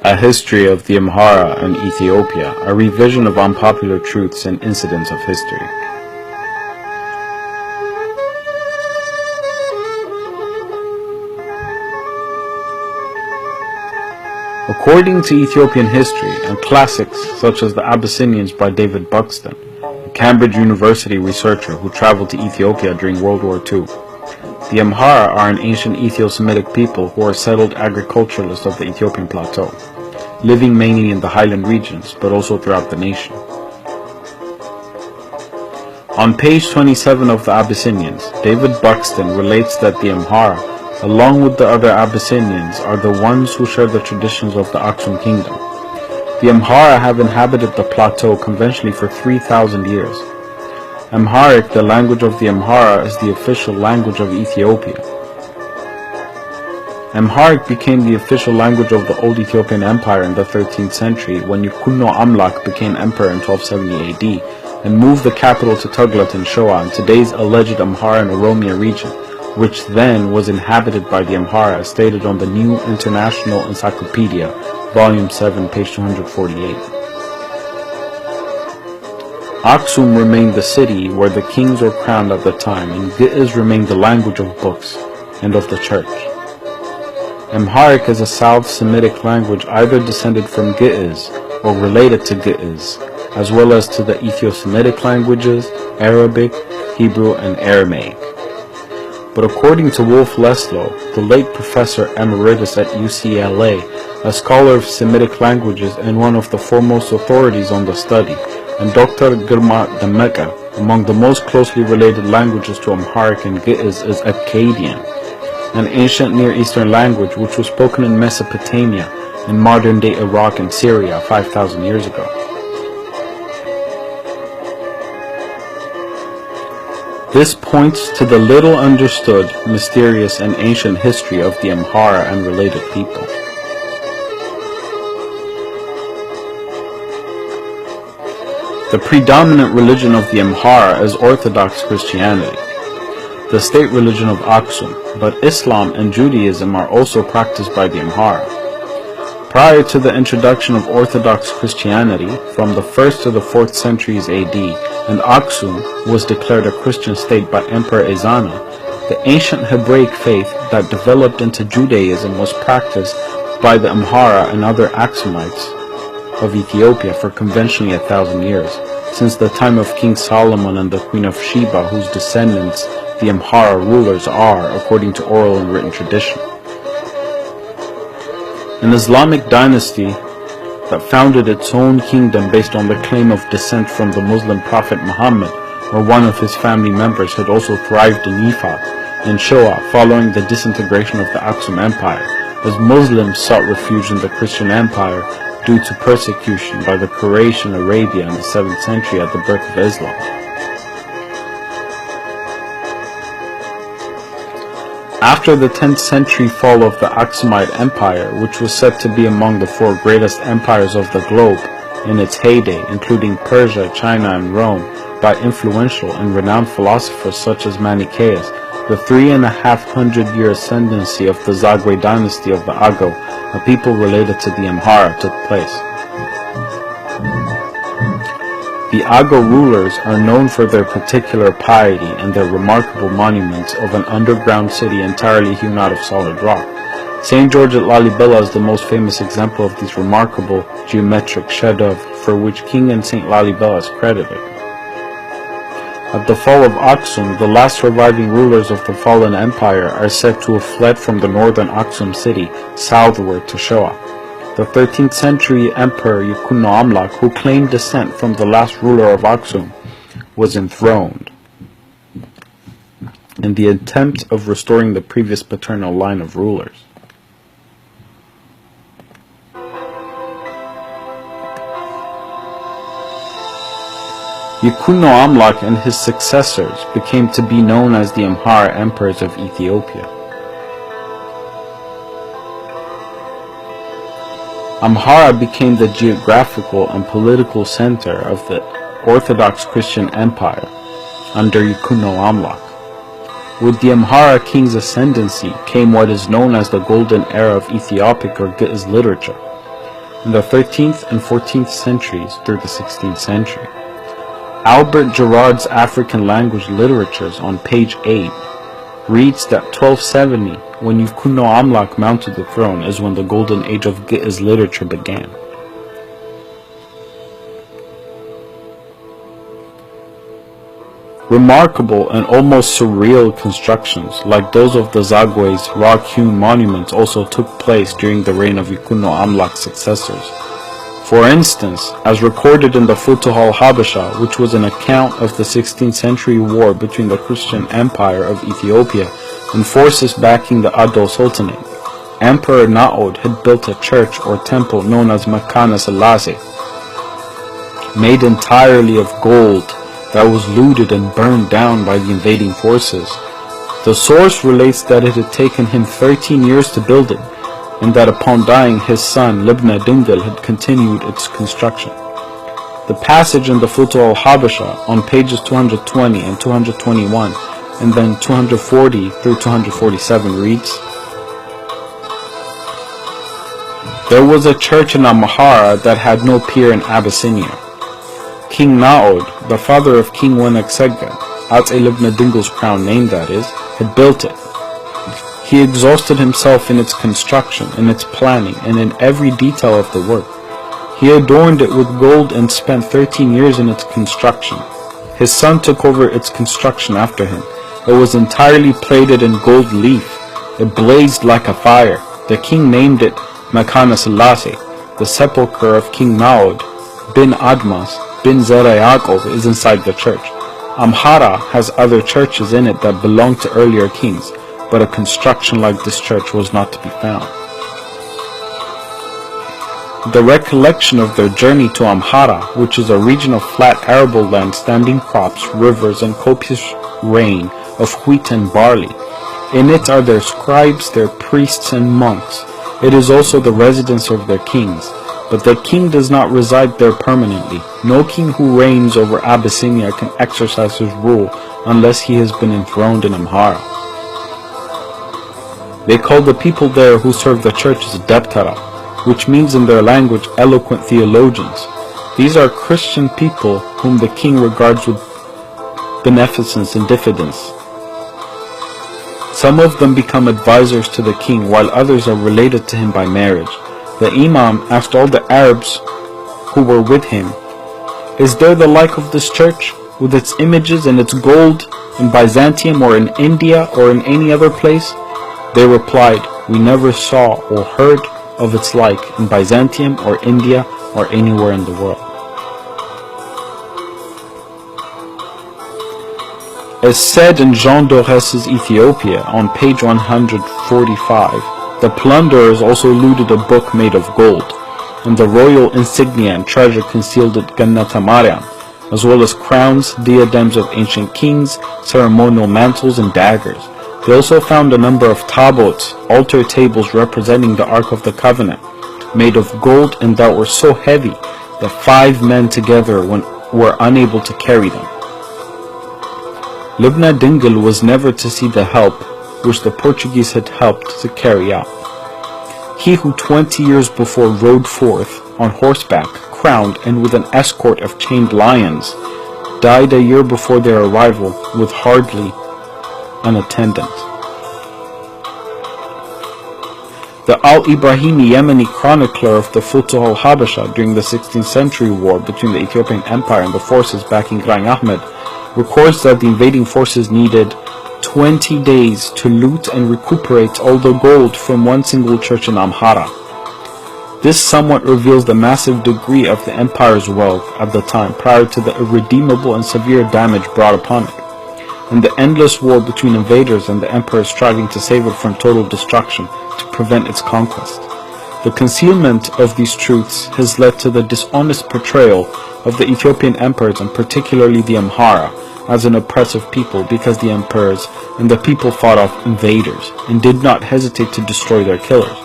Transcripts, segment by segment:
A History of the Amhara and Ethiopia, a revision of unpopular truths and incidents of history. According to Ethiopian history and classics such as The Abyssinians by David Buxton, a Cambridge University researcher who traveled to Ethiopia during World War II, the Amhara are an ancient Ethio-Semitic people who are settled agriculturalists of the Ethiopian plateau, living mainly in the highland regions, but also throughout the nation. On page 27 of the Abyssinians, David Buxton relates that the Amhara, along with the other Abyssinians, are the ones who share the traditions of the Aksum kingdom. The Amhara have inhabited the plateau conventionally for 3,000 years. Amharic, the language of the Amhara, is the official language of Ethiopia. Amharic became the official language of the Old Ethiopian Empire in the 13th century when Yukunno Amlak became emperor in 1270 AD and moved the capital to Tedla in Shoa in today's alleged Amhara and Oromia region, which then was inhabited by the Amhara as stated on the New International Encyclopedia, Volume 7, page 248. Aksum remained the city where the kings were crowned at the time, and Gi'iz remained the language of books and of the church. Amharic is a South Semitic language either descended from Gi'iz or related to Gi'iz, as well as to the Ethio-Semitic languages, Arabic, Hebrew, and Aramaic. But according to Wolf Leslow, the late professor emeritus at UCLA, a scholar of Semitic languages and one of the foremost authorities on the study, and Dr. Girma Demeka, among the most closely related languages to Amharic and Gi'iz is Akkadian, an ancient Near Eastern language which was spoken in Mesopotamia in modern-day Iraq and Syria 5,000 years ago. This points to the little understood, mysterious, and ancient history of the Amhara and related people. The predominant religion of the Amhara is Orthodox Christianity, the state religion of Aksum, but Islam and Judaism are also practiced by the Amhara. Prior to the introduction of Orthodox Christianity from the 1st to the 4th centuries AD, and Aksum was declared a Christian state by Emperor Ezana, the ancient Hebraic faith that developed into Judaism was practiced by the Amhara and other Aksumites of Ethiopia for conventionally 1,000 years, since the time of King Solomon and the Queen of Sheba, whose descendants the Amhara rulers are, according to oral and written tradition. An Islamic dynasty that founded its own kingdom based on the claim of descent from the Muslim prophet Muhammad or one of his family members had also thrived in Ifat and Shoa following the disintegration of the Aksum Empire, as Muslims sought refuge in the Christian Empire due to persecution by the Quraysh in Arabia in the 7th century at the birth of Islam. After the 10th century fall of the Aksumite Empire, which was said to be among the 4 greatest empires of the globe in its heyday, including Persia, China, and Rome, by influential and renowned philosophers such as Manichaeus, the 3,500-year ascendancy of the Zagwe dynasty of the Ago, a people related to the Amhara, took place. The Ago rulers are known for their particular piety and their remarkable monuments of an underground city entirely hewn out of solid rock. St. George at Lalibela is the most famous example of these remarkable geometric chefs-d'oeuvre for which King and St. Lalibela is credited. At the fall of Aksum, the last surviving rulers of the fallen empire are said to have fled from the northern Aksum city southward to Shoa. The 13th century emperor Yukunno Amlak, who claimed descent from the last ruler of Aksum, was enthroned in the attempt of restoring the previous paternal line of rulers. Yukunno Amlak and his successors became to be known as the Amhara emperors of Ethiopia. Amhara became the geographical and political center of the Orthodox Christian Empire under Yukunno Amlak. With the Amhara king's ascendancy came what is known as the Golden Era of Ethiopic or Gi'iz literature. in the 13th and 14th centuries through the 16th century. Albert Gerard's African language literatures on page 8 reads that 1270, when Yukuno Amlak mounted the throne, is when the golden age of Giz literature began. Remarkable and almost surreal constructions, like those of the Zagwe's rock-hewn monuments, also took place during the reign of Yukuno Amlak's successors. For instance, as recorded in the Futuh al-Habasha, which was an account of the 16th century war between the Christian Empire of Ethiopia and forces backing the Ado Sultanate, Emperor Naod had built a church or temple known as Makana Selassie, made entirely of gold, that was looted and burned down by the invading forces. The source relates that it had taken him 13 years to build it, and that upon dying his son Libna Dingal had continued its construction. The passage in the Futuh al-Habasha on pages 220 and 221 and then 240 through 247 reads, "There was a church in Amhara that had no peer in Abyssinia. King Naod, the father of King Wenaksega, Atse Libna Dingal's crown name that is, had built it. He exhausted himself in its construction, in its planning, and in every detail of the work. He adorned it with gold and spent 13 years in its construction. His son took over its construction after him. It was entirely plated in gold leaf. It blazed like a fire. The king named it Makana Selassie. The sepulchre of King Naod bin Admas bin Zera Yaakov is inside the church. Amhara has other churches in it that belonged to earlier kings, but a construction like this church was not to be found." The recollection of their journey to Amhara, which is a region of flat arable land, standing crops, rivers, and copious rain of wheat and barley. In it are their scribes, their priests, and monks. It is also the residence of their kings. But the king does not reside there permanently. No king who reigns over Abyssinia can exercise his rule unless he has been enthroned in Amhara. They call the people there who serve the churches Deptara, which means in their language eloquent theologians. These are Christian people whom the king regards with beneficence and diffidence. Some of them become advisors to the king, while others are related to him by marriage. The Imam asked all the Arabs who were with him, "Is there the like of this church, with its images and its gold, in Byzantium or in India or in any other place?" They replied, "We never saw or heard of its like in Byzantium or India or anywhere in the world." As said in Jean Dorés's Ethiopia on page 145, the plunderers also looted a book made of gold, and the royal insignia and treasure concealed at Gannata Mariam, as well as crowns, diadems of ancient kings, ceremonial mantles, and daggers. They also found a number of tabots, altar tables representing the Ark of the Covenant, made of gold and that were so heavy that 5 men together were unable to carry them. Libna Dingal was never to see the help which the Portuguese had helped to carry out. He who 20 years before rode forth on horseback, crowned and with an escort of chained lions, died a year before their arrival with hardly an attendant. The Al-Ibrahimi Yemeni chronicler of the Futuh al-Habasha during the 16th century war between the Ethiopian Empire and the forces backing Grain Ahmed records that the invading forces needed 20 days to loot and recuperate all the gold from one single church in Amhara. This somewhat reveals the massive degree of the empire's wealth at the time prior to the irredeemable and severe damage brought upon it, and the endless war between invaders and the emperor striving to save it from total destruction to prevent its conquest. The concealment of these truths has led to the dishonest portrayal of the Ethiopian emperors, and particularly the Amhara, as an oppressive people, because the emperors and the people fought off invaders and did not hesitate to destroy their killers.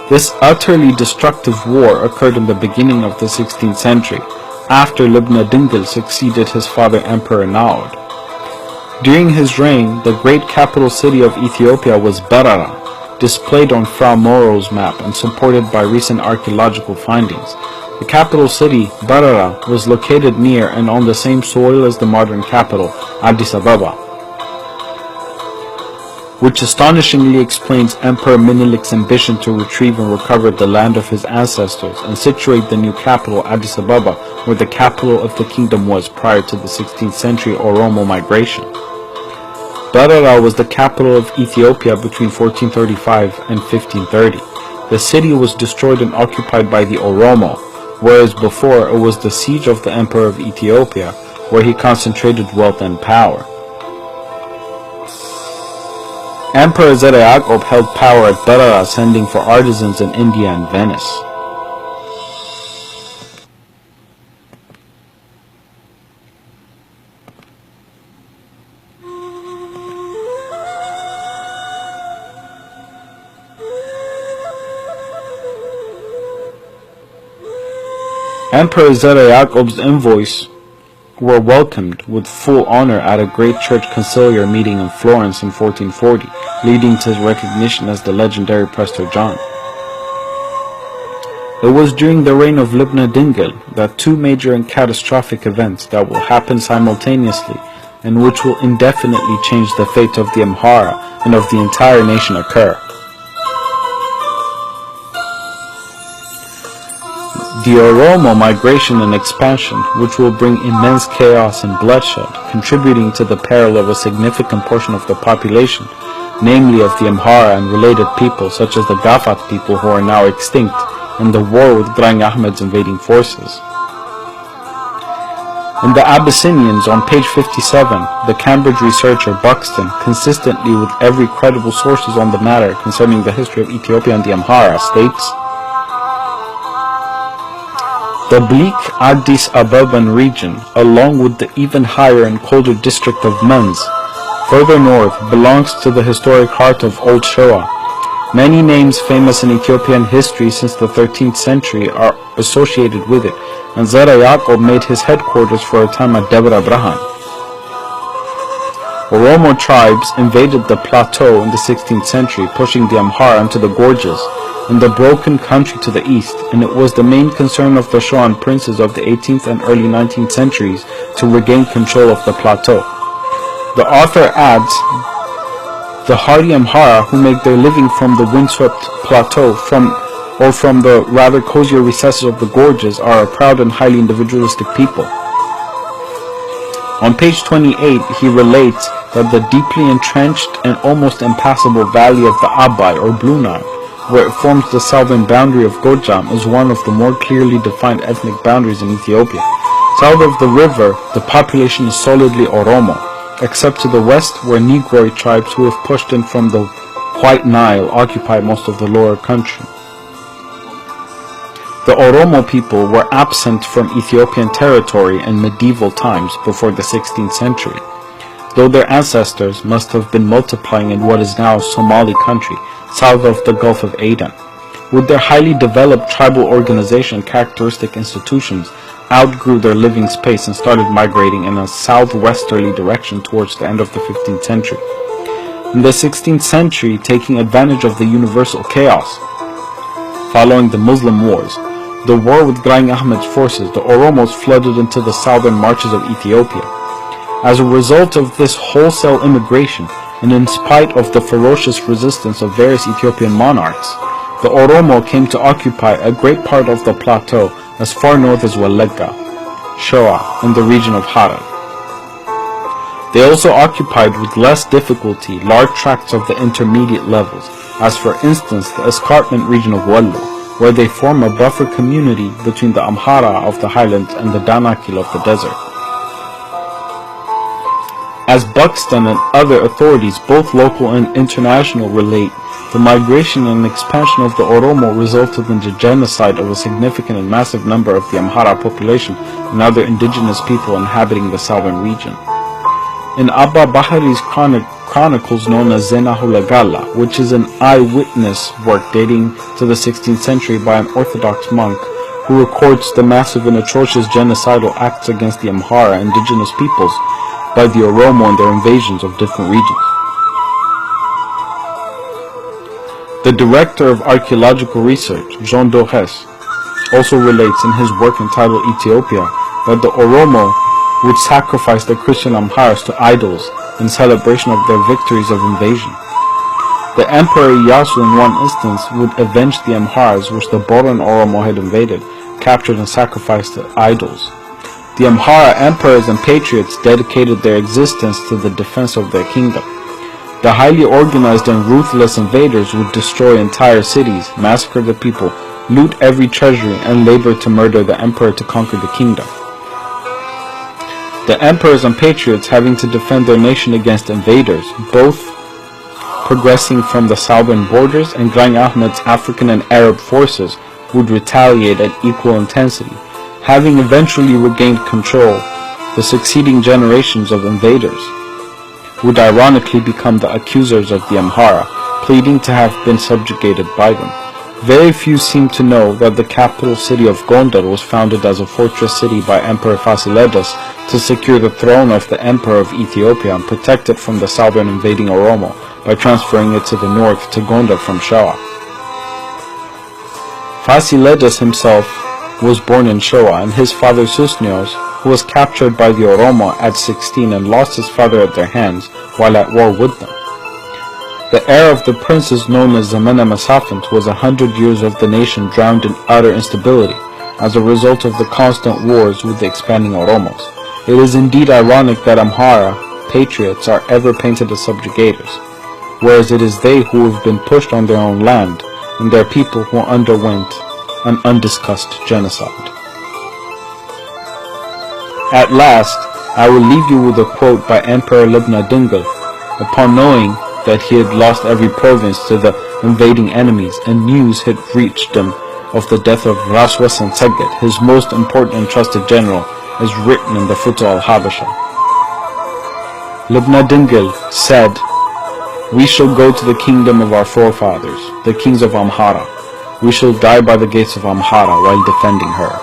This utterly destructive war occurred in the beginning of the 16th century, after Libna Dingal succeeded his father Emperor Naod. During his reign, the great capital city of Ethiopia was Berara, displayed on Fra Maurel's map and supported by recent archaeological findings. The capital city, Barara, was located near and on the same soil as the modern capital, Addis Ababa, which astonishingly explains Emperor Minilik's ambition to retrieve and recover the land of his ancestors and situate the new capital, Addis Ababa, where the capital of the kingdom was prior to the 16th century Oromo migration. Barara was the capital of Ethiopia between 1435 and 1530. The city was destroyed and occupied by the Oromo, whereas before it was the siege of the Emperor of Ethiopia, where he concentrated wealth and power. Emperor Zeta Yaqub held power at Barara, sending for artisans in India and Venice. Emperor Zeta Yaqub's envoys were welcomed with full honor at a great church conciliar meeting in Florence in 1440, leading to his recognition as the legendary Prester John. It was during the reign of Libna Dingil that two major and catastrophic events that will happen simultaneously and which will indefinitely change the fate of the Amhara and of the entire nation occur. The Oromo migration and expansion, which will bring immense chaos and bloodshed, contributing to the peril of a significant portion of the population, namely of the Amhara and related people such as the Gafat people who are now extinct, and the war with Grang Ahmed's invading forces. In the Abyssinians on page 57, the Cambridge researcher Buxton, consistently with every credible sources on the matter concerning the history of Ethiopia and the Amhara, states, the bleak Addis Ababan region, along with the even higher and colder district of Mens, further north, belongs to the historic heart of Old Shoa. Many names famous in Ethiopian history since the 13th century are associated with it, and Zeta Yaqub made his headquarters for a time at Debra Brahan. Oromo tribes invaded the plateau in the 16th century, pushing the Amhara into the gorges in the broken country to the east, and it was the main concern of the Shoan princes of the 18th and early 19th centuries to regain control of the plateau. The author adds, the hardy Amhara, who make their living from the windswept plateau from the rather cozier recesses of the gorges, are a proud and highly individualistic people. On page 28, he relates that the deeply entrenched and almost impassable valley of the Abai or Blue Nile, where it forms the southern boundary of Gojam, is one of the more clearly defined ethnic boundaries in Ethiopia. South of the river, the population is solidly Oromo, except to the west where Negroid tribes who have pushed in from the White Nile occupy most of the lower country. The Oromo people were absent from Ethiopian territory in medieval times before the 16th century, though their ancestors must have been multiplying in what is now Somali country, south of the Gulf of Aden. With their highly developed tribal organization and characteristic institutions, outgrew their living space and started migrating in a southwesterly direction towards the end of the 15th century. In the 16th century, taking advantage of the universal chaos following the Muslim wars, the war with Grang Ahmed's forces, the Oromos flooded into the southern marches of Ethiopia. As a result of this wholesale immigration, and in spite of the ferocious resistance of various Ethiopian monarchs, the Oromo came to occupy a great part of the plateau as far north as Wallagga, Shoa, and the region of Harar. They also occupied with less difficulty large tracts of the intermediate levels, as for instance the escarpment region of Wallo, where they form a buffer community between the Amhara of the highlands and the Danakil of the desert. As Buxton and other authorities, both local and international, relate, the migration and expansion of the Oromo resulted in the genocide of a significant and massive number of the Amhara population and other indigenous people inhabiting the southern region. In Abba Bahari's chronicles known as Zenahulagala, which is an eyewitness work dating to the 16th century by an Orthodox monk, who records the massive and atrocious genocidal acts against the Amhara indigenous peoples by the Oromo and their invasions of different regions. The director of archaeological research, Jean Dorès, also relates in his work entitled Ethiopia that the Oromo would sacrifice the Christian Amharas to idols in celebration of their victories of invasion. The Emperor Iyasu in one instance would avenge the Amharas which the Boran Oromo had invaded, captured and sacrificed to idols. The Amhara emperors and patriots dedicated their existence to the defense of their kingdom. The highly organized and ruthless invaders would destroy entire cities, massacre the people, loot every treasury, and labor to murder the emperor to conquer the kingdom. The emperors and patriots having to defend their nation against invaders, both progressing from the southern borders, and Graኝ Ahmed's African and Arab forces would retaliate at equal intensity. Having eventually regained control, the succeeding generations of invaders would ironically become the accusers of the Amhara, pleading to have been subjugated by them. Very few seem to know that the capital city of Gondar was founded as a fortress city by Emperor Fasilides to secure the throne of the Emperor of Ethiopia and protect it from the southern invading Oromo by transferring it to the north to Gondar from Shoa. Fasilides himself was born in Shoa, and his father Susnios, who was captured by the Oromo at 16 and lost his father at their hands while at war with them. The heir of the princes known as Zamena Masafint was 100 years of the nation drowned in utter instability as a result of the constant wars with the expanding Oromos. It is indeed ironic that Amhara patriots are ever painted as subjugators, whereas it is they who have been pushed on their own land and their people who underwent an undiscussed genocide. At last, I will leave you with a quote by Emperor Libna Dingle. Upon knowing that he had lost every province to the invading enemies, and news had reached him of the death of Ras Wasan Seged, his most important and trusted general, as written in the Futuh al-Habasha. Libna Dingle said, "We shall go to the kingdom of our forefathers, the kings of Amhara. We shall die by the gates of Amhara while defending her."